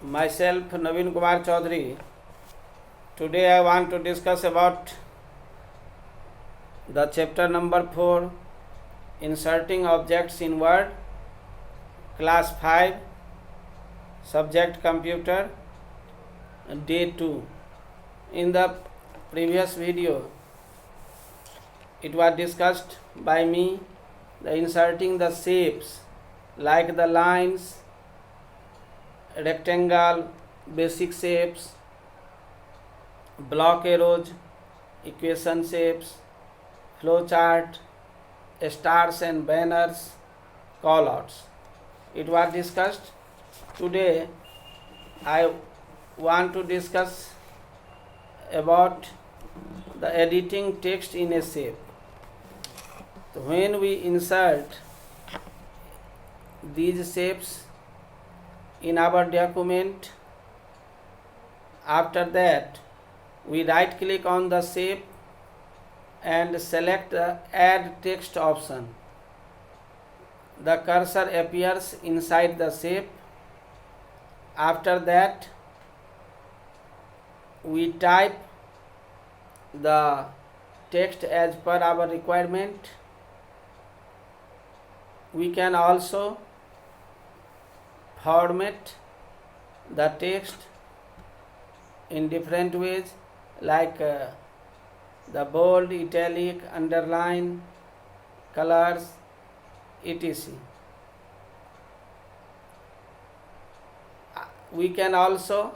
Myself Naveen Kumar Chaudhary. Today I want to discuss about the chapter number 4, inserting objects in Word, class 5, subject computer, day 2. In the previous video it was discussed by me the inserting the shapes like the lines, rectangle, basic shapes, block arrows, equation shapes, flowchart, stars and banners, callouts. It was discussed. Today I want to discuss about the editing text in a shape. So when we insert these shapes in our document, after that we right click on the shape and select the add text option. The cursor appears inside the shape. After that we type the text as per our requirement. We can also format the text in different ways like the bold, italic, underline, colors, etc. We can also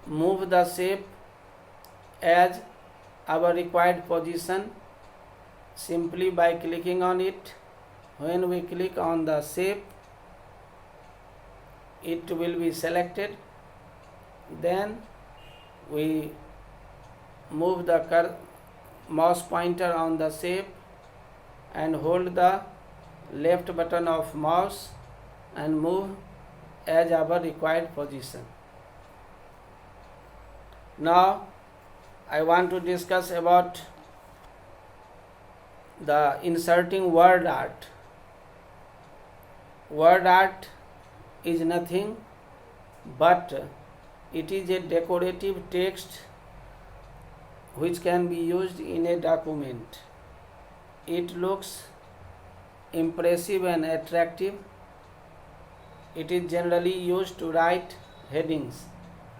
move the shape as our required position simply by clicking on it. When we click on the shape, it will be selected. Then we move the mouse pointer on the shape and hold the left button of mouse and move as our required position. Now I want to discuss about the inserting word art. Word art is nothing but it is a decorative text which can be used in a document. It looks impressive and attractive. It is generally used to write headings.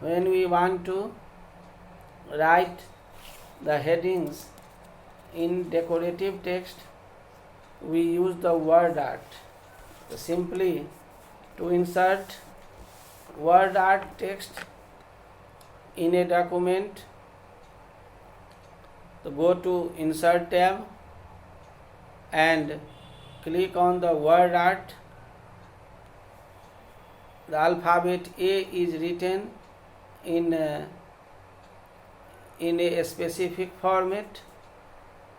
When we want to write the headings in decorative text, we use the word art. So simply to insert word art text in a document, so go to insert tab and click on the word art. The alphabet A is written in a specific format.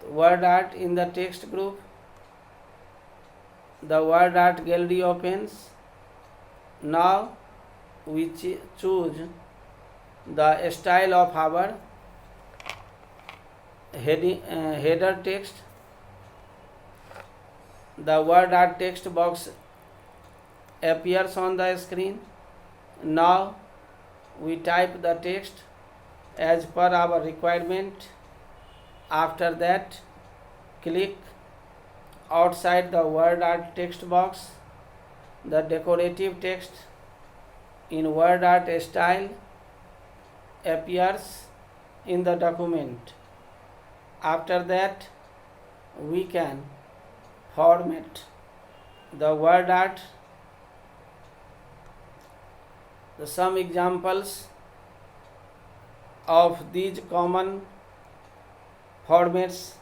Word art in the text group. The word art gallery opens. Now we choose the style of our header text. The word art text box appears on the screen. Now we type the text as per our requirement. After that click outside the word art text box. The decorative text in word art style appears in the document. After that we can format the word art. Some examples of these common formats,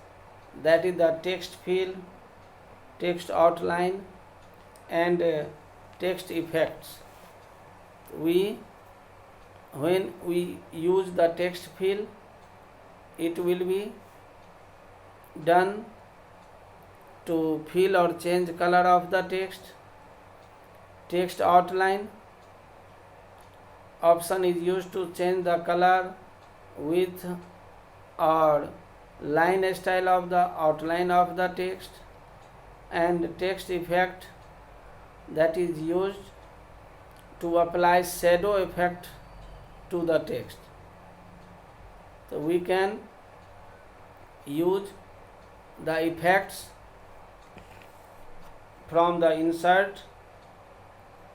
that is the text fill, text outline and text effects. When we use the text fill, it will be done to fill or change color of the text. Text outline option is used to change the color, width or line style of the outline of the text. And text effect that is used to apply shadow effect to the text. So we can use the effects from the insert.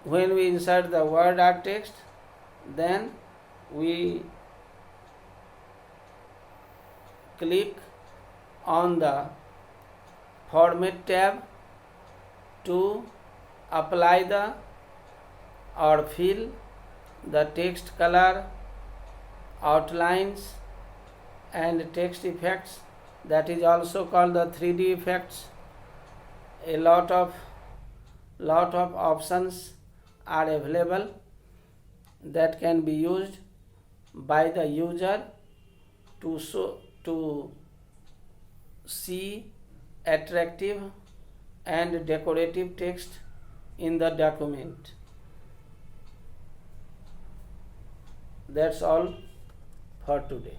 When we insert the word or text, then we click on the format tab to apply the or fill the text color, outlines and text effects, that is also called the 3D effects. A lot of options are available that can be used by the user to see attractive and decorative text in the document. That's all for today.